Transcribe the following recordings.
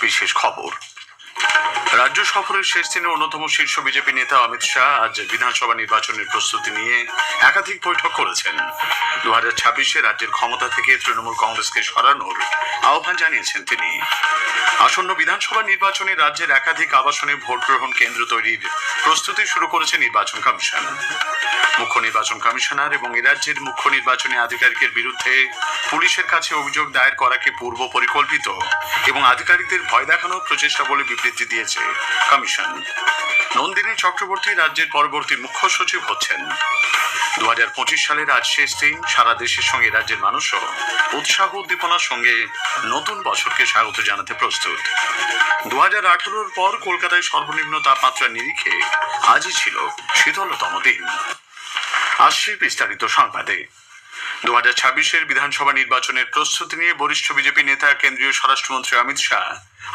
বিশেষ খবর। রাজ্য সফরের শেষ দিনে অন্যতম শীর্ষ বিজেপি নেতা অমিত শাহ আজ বিধানসভা নির্বাচনের প্রস্তুতি নিয়ে একাধিক বৈঠক করেছেন। 2026-এ রাজ্যের ক্ষমতা থেকে তৃণমূল কংগ্রেসকে সরানোর আহ্বান জানিয়েছেন তিনি। আসন্ন বিধানসভা নির্বাচনে রাজ্যের একাধিক আবাসনে ভোট গ্রহণ কেন্দ্র তৈরির প্রস্তুতি শুরু করেছে নির্বাচন কমিশন। মুখ্য নির্বাচন কমিশনার এবং এ রাজ্যের মুখ্য নির্বাচনী আধিকারিকের বিরুদ্ধে পুলিশের কাছে অভিযোগ দায়ের করাকে পূর্ব পরিকল্পিত এবং আধিকারিকদের ভয় দেখানোর প্রচেষ্টা বলে বিবৃতি দিয়েছে কমিশন। নন্দিনী চক্রবর্তী রাজ্যের পরবর্তী মুখ্য সচিব হচ্ছেন। 2025 সালের আজ শেষ দিন। সারা দেশের সঙ্গে রাজ্যের মানুষও উৎসাহ উদ্দীপনার সঙ্গে নতুন বছরকে স্বাগত জানাতে প্রস্তুত। 2018-র পর কলকাতায় সর্বনিম্ন তাপমাত্রার নিরিখে আজই ছিল শীতলতম দিন। আসছে বিস্তারিত সংবাদে। 2026-এর বিধানসভা নির্বাচনের প্রস্তুতি নিয়ে বরিষ্ঠ বিজেপি নেতা কেন্দ্রীয় স্বরাষ্ট্রমন্ত্রী অমিত শাহ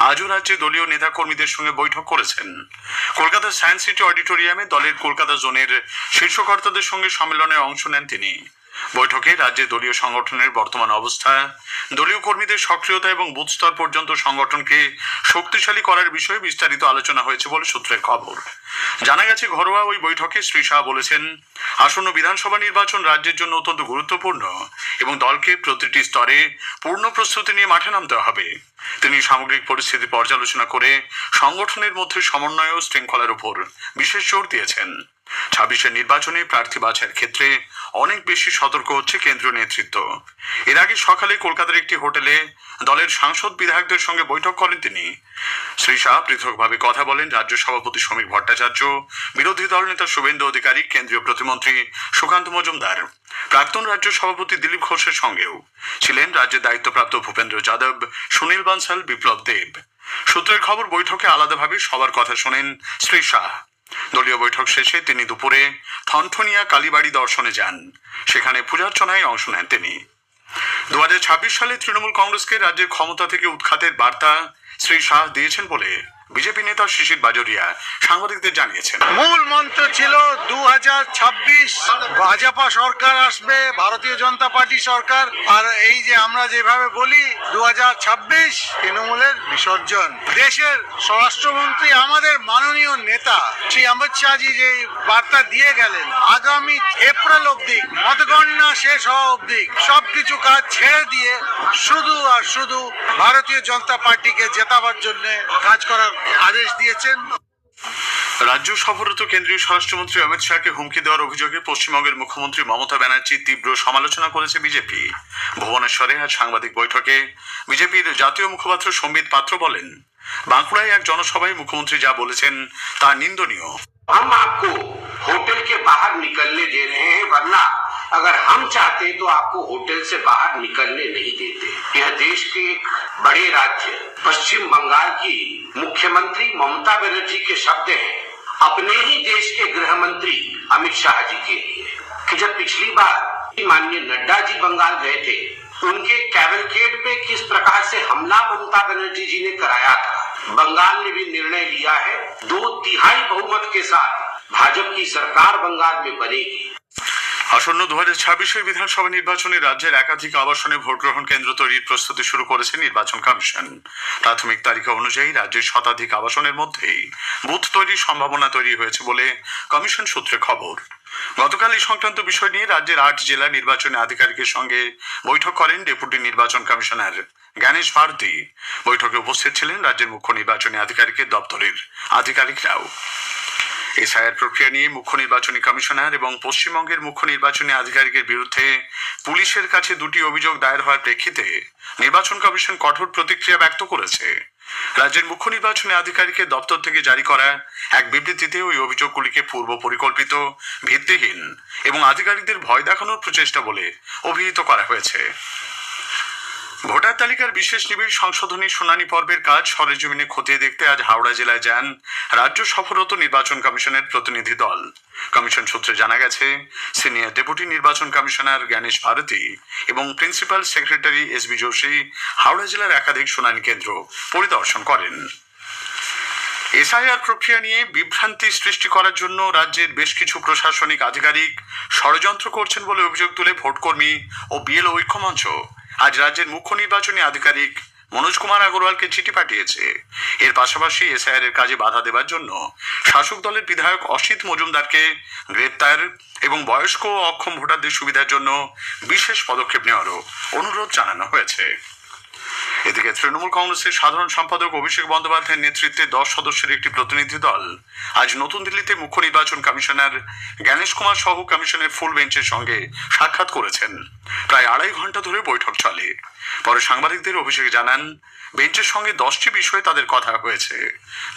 আজও রাজ্যে দলীয় নেতাকর্মীদের সঙ্গে বৈঠক করেছেন। কলকাতার সায়েন্স সিটি অডিটোরিয়ামে দলের কলকাতা জোনের শীর্ষকর্তাদের সঙ্গে সম্মেলনে অংশ নেন তিনি। বৈঠকে রাজ্যে দলীয় সংগঠনের বর্তমান অবস্থা, দলীয় কর্মীদের সক্রিয়তা এবং বুথ স্তর পর্যন্ত সংগঠনকে শক্তিশালী করার বিষয়ে বিস্তারিত আলোচনা হয়েছে বলে সূত্রের খবর। জানা গেছে, ঘরোয়া ওই বৈঠকে শ্রী শাহ বলেছেন, আসন্ন বিধানসভা নির্বাচন রাজ্যের জন্য অত্যন্ত গুরুত্বপূর্ণ এবং দলকে প্রতিটি স্তরে পূর্ণ প্রস্তুতি নিয়ে মাঠে নামতে হবে। তিনি সামগ্রিক পরিস্থিতি পর্যালোচনা করে সংগঠনের মধ্যে সমন্বয় ও শৃঙ্খলার উপর বিশেষ জোর দিয়েছেন। 26-এর নির্বাচনে প্রার্থী বাছাইয়ের ক্ষেত্রে অনেক বেশি সতর্ক হচ্ছে কেন্দ্রীয় নেতৃত্ব। এর আগে সকালে কলকাতার একটি হোটেলে দলের সাংসদ বিধায়কদের সঙ্গে বৈঠক করেন তিনি। শ্রী শাহ পৃথকভাবে কথা বলেন রাজ্য সভাপতি সমীর ভট্টাচার্য, বিরোধী দল নেতা শুভেন্দু অধিকারী, কেন্দ্রীয় প্রতিমন্ত্রী সুকান্ত মজুমদার, প্রাক্তন রাজ্য সভাপতি দিলীপ ঘোষের সঙ্গেও ছিলেন রাজ্যের দায়িত্বপ্রাপ্ত ভূপেন্দ্র যাদব, সুনীল বানসাল, বিপ্লব দেব। সূত্রের খবর, বৈঠকে আলাদাভাবে সবার কথা শোনেন শ্রী শাহ। দলীয় বৈঠক শেষে তিনি দুপুরে থনথনিয়া কালীবাড়ি দর্শনে যান। সেখানে পূজার্চনায় অংশ নেন তিনি। 2026 সালে তৃণমূল কংগ্রেসকে রাজ্যের ক্ষমতা থেকে উৎখাতের বার্তা শ্রী শাহ দিয়েছেন বলে বিজেপি নেতা শিশির বাজোরিয়া সাংবাদিকদের জানিয়েছেন। মূল মন্ত্র ছিল 2026 ভাজপা সরকার আসবে, ভারতীয় জনতা পার্টি সরকার। আর এই যে আমরা যেভাবে বলি 2026 তৃণমূলের বিসর্জন। দেশের স্বরাষ্ট্রমন্ত্রী আমাদের মাননীয় নেতা শ্রী অমিত শাহজি যে বার্তা দিয়ে গেলেন, আগামী এপ্রিল অবধি মতগণনা শেষ হওয়া অবধি সবকিছু কাজ ছেড়ে দিয়ে শুধু আর শুধু ভারতীয় জনতা পার্টিকে জেতাবার জন্য কাজ করার আদেশ দিয়েছেন। রাজ্য সফররত কেন্দ্রীয় স্বরাষ্ট্রমন্ত্রী অমিত শাহকে হুমকি দেওয়ার অভিযোগে পশ্চিমবঙ্গের মুখ্যমন্ত্রী মমতা ব্যানার্জির তীব্র সমালোচনা করেছে বিজেপি। ভুবনেশ্বরে আজ সাংবাদিক বৈঠকে বিজেপির জাতীয় মুখপাত্র সম্বিত পাত্র বলেন, বাঁকুড়ায় এক জনসভায় মুখ্যমন্ত্রী যা বলেছেন তা নিন্দনীয়। हम आपको होटल के बाहर निकलने दे रहे हैं, वरना अगर हम चाहते तो आपको होटल से बाहर निकलने नहीं देते। यह देश के एक बड़े राज्य पश्चिम बंगाल की मुख्यमंत्री ममता बनर्जी के शब्द हैं, अपने ही देश के गृह मंत्री अमित शाह जी के लिए, कि जब पिछली बार माननीय नड्डा जी बंगाल गए थे, उनके कैवलकेड पे किस प्रकार से हमला ममता बनर्जी जी ने कराया था। बंगाल ने भी निर्णय लिया है, 2/3 बहुमत के साथ भाजपा की सरकार बंगाल में बनेगी। আসন্ন 2026-এর বিধানসভা নির্বাচনে রাজ্যের একাধিক আবাসনে ভোট গ্রহণ কেন্দ্র তৈরির প্রস্তুতি শুরু করেছে নির্বাচন কমিশন। প্রাথমিক তালিকা অনুযায়ী রাজ্যের শতাধিক আবাসনের মধ্যেই বুথ তৈরির সম্ভাবনা তৈরি হয়েছে বলে কমিশন সূত্রে খবর। গতকাল এই সংক্রান্ত বিষয় নিয়ে রাজ্যের 8 জেলা নির্বাচনী আধিকারিকের সঙ্গে বৈঠক করেন ডেপুটি নির্বাচন কমিশনার জ্ঞানেশ ভারতী। বৈঠকে উপস্থিত ছিলেন রাজ্যের মুখ্য নির্বাচনী আধিকারিকের দপ্তরের আধিকারিকরাও। এসআইআর প্রক্রিয়া নিয়ে মুখ্য নির্বাচনী কমিশনার এবং পশ্চিমবঙ্গের মুখ্য নির্বাচনী আধিকারিকের বিরুদ্ধে পুলিশের কাছে 2টি অভিযোগ দায়ের হওয়ার প্রেক্ষিতে নির্বাচন কমিশন কঠোর প্রতিক্রিয়া ব্যক্ত করেছে। রাজ্যের মুখ্য নির্বাচনী আধিকারিকের দপ্তর থেকে জারি করা এক বিবৃতিতে ওই অভিযোগগুলিকে পূর্ব পরিকল্পিত, ভিত্তিহীন এবং আধিকারিকদের ভয় দেখানোর প্রচেষ্টা বলে অভিহিত করা হয়েছে। ভোটার তালিকার বিশেষ নিবিড় সংশোধনী শুনানি পর্বের কাজ সরেজমিনে খতিয়ে দেখতে আজ হাওড়া জেলায় যান রাজ্য সফররত নির্বাচন কমিশনের প্রতিনিধি দল। কমিশন সূত্রে জানা গেছে, সিনিয়র ডেপুটি নির্বাচন কমিশনার জ্ঞানেশ ভারতী এবং principal secretary SB Joshi Howrah জেলার একাধিক শুনানি কেন্দ্র পরিদর্শন করেন। এসআইআর প্রক্রিয়া নিয়ে বিভ্রান্তি সৃষ্টি করার জন্য রাজ্যের বেশ কিছু প্রশাসনিক আধিকারিক ষড়যন্ত্র করছেন বলে অভিযোগ তুলে ভোটকর্মী ও বিএলও ঐক্যমঞ্চ আজ রাজ্যের মুখ্য নির্বাচনী আধিকারিক মনোজ কুমার আগরওয়ালকে চিঠি পাঠিয়েছে। এর পাশাপাশি এসআইআর এর কাজে বাধা দেবার জন্য শাসক দলের বিধায়ক অসিত মজুমদারকে গ্রেপ্তার এবং বয়স্ক ও অক্ষম ভোটারদের সুবিধার জন্য বিশেষ পদক্ষেপ নেওয়ারও অনুরোধ জানানো হয়েছে। এদিকে তৃণমূল কংগ্রেসের সাধারণ সম্পাদক অভিষেক বন্দ্যোপাধ্যায়ের নেতৃত্বে 10 সদস্যের একটি প্রতিনিধি দল আজ নতুন দিল্লিতে মুখ্য নির্বাচন কমিশনার জ্ঞানেশ কুমার সহ কমিশনের ফুল বেঞ্চের সঙ্গে সাক্ষাৎ করেছেন। প্রায় 2.5 ঘন্টা ধরে বৈঠক চলে। পরে সাংবাদিকদের অভিষেক জানান, বেঞ্চের সঙ্গে 10টি বিষয়ে তাদের কথা হয়েছে,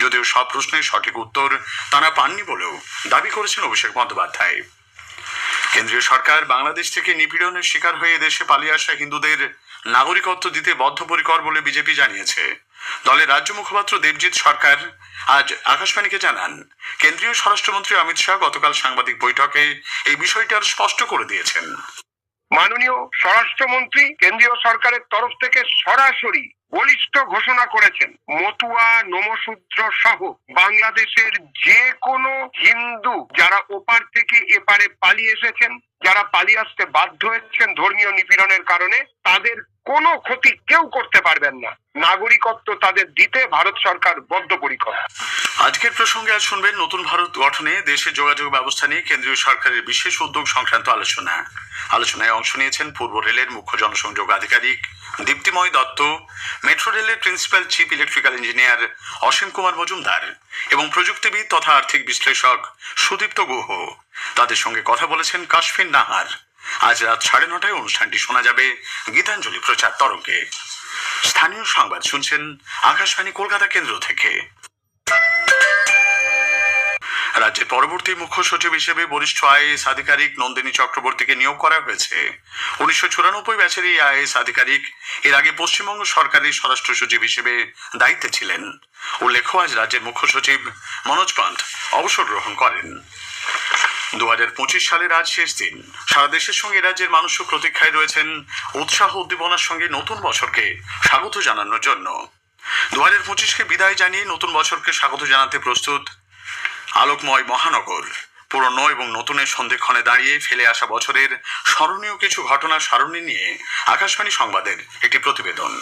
যদিও সব প্রশ্নের সঠিক উত্তর তারা পাননি বলেও দাবি করেছেন অভিষেক বন্দ্যোপাধ্যায়। কেন্দ্রীয় সরকার বাংলাদেশ থেকে নিপীড়নের শিকার হয়ে দেশে পালিয়ে আসা হিন্দুদের নাগরিকত্ব দিতে বদ্ধপরিকর বলে বিজেপি জানিয়েছে। দলের রাজ্য মুখপাত্র দেবজিৎ সরকার আজ আকাশবাণীকে জানান, কেন্দ্রীয় স্বরাষ্ট্রমন্ত্রী অমিত শাহ গতকাল সাংবাদিক বৈঠকে এই বিষয়টি আর স্পষ্ট করে দিয়েছেন। মাননীয় স্বরাষ্ট্রমন্ত্রী কেন্দ্রীয় সরকারের তরফ থেকে সরাসরি বলিষ্ঠ ঘোষণা করেছেন, মতুয়া, নমশূদ্র সহ বাংলাদেশের যে কোনো হিন্দু যারা ওপার থেকে এপারে পালিয়ে এসেছেন, যারা পালিয়ে আসতে বাধ্য হয়েছেন ধর্মীয় নিপীড়নের কারণে, তাদের কোনো ক্ষতি কেউ করতে পারবেন না। নাগরিকত্ব তাদের দিতে ভারত সরকার বদ্ধপরিকর। আজকের প্রসঙ্গে আজ শুনবেন নতুন ভারত গঠনে দেশের যোগাযোগ ব্যবস্থা নিয়ে কেন্দ্রীয় সরকারের বিশেষ উদ্যোগ সংক্রান্ত আলোচনায় অংশ নিয়েছেন পূর্ব রেলের মুখ্য জনসংযোগ আধিকারিক দীপ্তিময় দত্ত, মেট্রো রেলের principal chief electrical engineer Asim Kumar Majumdar এবং প্রযুক্তিবিদ তথা আর্থিক বিশ্লেষক সুদীপ্ত গুহ। তাদের সঙ্গে কথা বলেছেন কাশফিন নাহার। আজ রাত 9:30 অনুষ্ঠানটি শোনা যাবে গীতাঞ্জলি প্রচার তরঙ্গে। স্থানীয় সংবাদ শুনছেন আকাশবাণী কলকাতা কেন্দ্র থেকে। রাজ্যের পরবর্তী মুখ্য সচিব হিসেবে বরিষ্ঠ আইএএস আধিকারিক নন্দিনী চক্রবর্তীকে নিয়োগ করা হয়েছে। 1994 ব্যাচের এই আইএএস আধিকারিক এর আগে পশ্চিমবঙ্গ সরকারের স্বরাষ্ট্র সচিব হিসেবে দায়িত্বে ছিলেন। উল্লেখ্য, আজ রাজ্যের মুখ্য সচিব মনোজ পান্থ অবসর গ্রহণ করেন। 2025 সালের আজ শেষ দিন। সারা দেশের সঙ্গে রাজ্যের মানুষও প্রতীক্ষায় রয়েছেন উৎসাহ উদ্দীপনার সঙ্গে নতুন বছরকে স্বাগত জানানোর জন্য। 2025কে বিদায় জানিয়ে নতুন বছরকে স্বাগত জানাতে প্রস্তুত আলোকময় মহানগর। পুরনো এবং নতুনের সন্ধিক্ষণে দাঁড়িয়ে ফেলে আসা বছরের স্মরণীয় কিছু ঘটনার সারণী নিয়ে আকাশবাণী সংবাদের একটি প্রতিবেদন।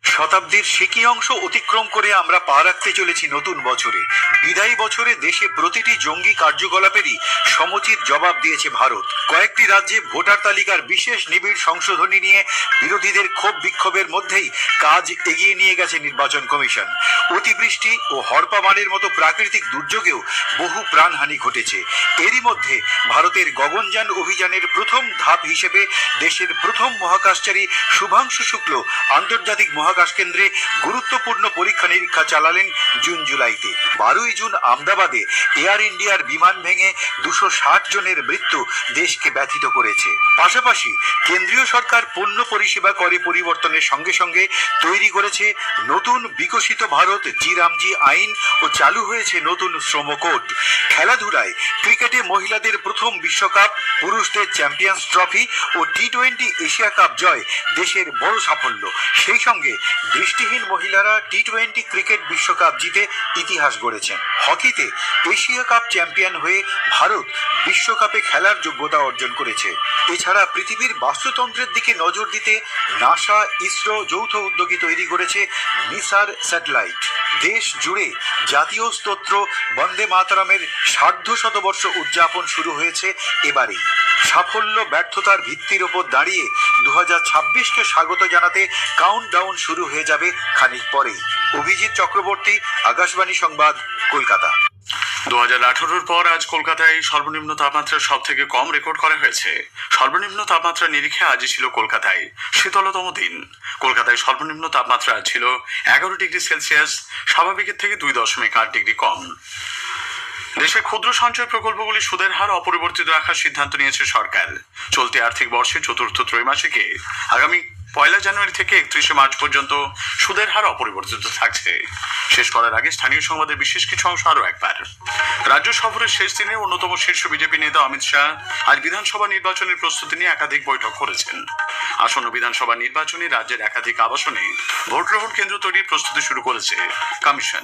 শতাব্দীর সিকি অংশ অতিক্রম করে আমরা পা রাখতে চলেছি নতুন বছরে। বিদায়ী বছরে দেশে প্রতিটি জঙ্গি কার্যকলাপেরই সমুচিত জবাব দিয়েছে ভারত। কয়েকটি রাজ্যে ভোটার তালিকার বিশেষ নিবিড় সংশোধনী নিয়ে বিরোধীদের ক্ষোভ বিক্ষোভের মধ্যেই কাজ এগিয়ে নিয়ে গেছে নির্বাচন কমিশন। অতিবৃষ্টি ও হড়পামারের মতো প্রাকৃতিক দুর্যোগেও বহু প্রাণহানি ঘটেছে। এরই মধ্যে ভারতের গগনযান অভিযানের প্রথম ধাপ হিসেবে দেশের প্রথম মহাকাশচারী শুভাংশু শুক্ল আন্তর্জাতিক মহাকাশ কেন্দ্রে গুরুত্বপূর্ণ পরীক্ষা নিরীক্ষা চালালেন জুন জুলাইতে। 12 জুন আহমেদাবাদে এয়ার ইন্ডিয়ার বিমান ভেঙে 260 জনের মৃত্যু দেশকে ব্যথিত করেছে। পাশাপাশি কেন্দ্রীয় সরকার পণ্য পরিষেবা করে পরিবর্তনের সঙ্গে সঙ্গে তৈরি করেছে নতুন বিকশিত ভারত জি-রামজি আইন ও চালু হয়েছে নতুন শ্রম কোড। খেলাধুলায় ক্রিকেটে মহিলাদের প্রথম বিশ্বকাপ, পুরুষদের চ্যাম্পিয়ন্স ট্রফি ও টি-20 এশিয়া কাপ জয় দেশের বড় সাফল্য। সেই সঙ্গে দৃষ্টিহীন মহিলারা টি-20 ক্রিকেট বিশ্বকাপ জিতে ইতিহাস গড়েছেন। হকিতে এশিয়া কাপ চ্যাম্পিয়ন হয়ে ভারত বিশ্বকাপে খেলার যোগ্যতা অর্জন করেছে। এছাড়া পৃথিবীর বাস্তুতন্ত্রের দিকে নজর দিতে নাসা ইসরো যৌথ উদ্যোগে তৈরি করেছে নিসার স্যাটেলাইট। দেশ জুড়ে জাতীয় স্তোত্র বন্দে মাতরমের 150 উদযাপন শুরু হয়েছে এবারে। সাফল্য ব্যর্থতার ভিত্তির ওপর দাঁড়িয়ে 2026কে স্বাগত জানাতে কাউন্টডাউন শুরু হয়ে যাবে খানিক পরেই। অভিজিৎ চক্রবর্তী, আকাশবাণী সংবাদ, কলকাতা। 2018 পর আজ কলকাতায় সর্বনিম্ন তাপমাত্রা সব থেকে কম রেকর্ড করা হয়েছে। সর্বনিম্ন তাপমাত্রা নিরিখে আজই ছিল কলকাতায় শীতলতম দিন। কলকাতায় সর্বনিম্ন তাপমাত্রা আজ ছিল 11 ডিগ্রি সেলসিয়াস, স্বাভাবিকের থেকে 2.8 ডিগ্রি কম। দেশে ক্ষুদ্র সঞ্চয় প্রকল্পগুলি সুদের হার অপরিবর্তিত রাখার সিদ্ধান্ত নিয়েছে সরকার। চলতি আর্থিক বর্ষে চতুর্থ ত্রৈমাসিকে আগামী 1 জানুয়ারি থেকে 31 মার্চ পর্যন্ত সুদের হার অপরিবর্তিত থাকছে। শেষ করার আগে স্থানীয় সংবাদের বিশেষ কিছু অংশ আরও একবার। রাজ্য সফরের শেষ দিনে অন্যতম শীর্ষ বিজেপি নেতা অমিত শাহ আজ বিধানসভা নির্বাচনের প্রস্তুতি নিয়ে একাধিক বৈঠক করেছেন। আসন্ন বিধানসভা নির্বাচনে রাজ্যের একাধিক আবাসনে ভোট গ্রহণ কেন্দ্র তৈরির প্রস্তুতি শুরু করেছে কমিশন।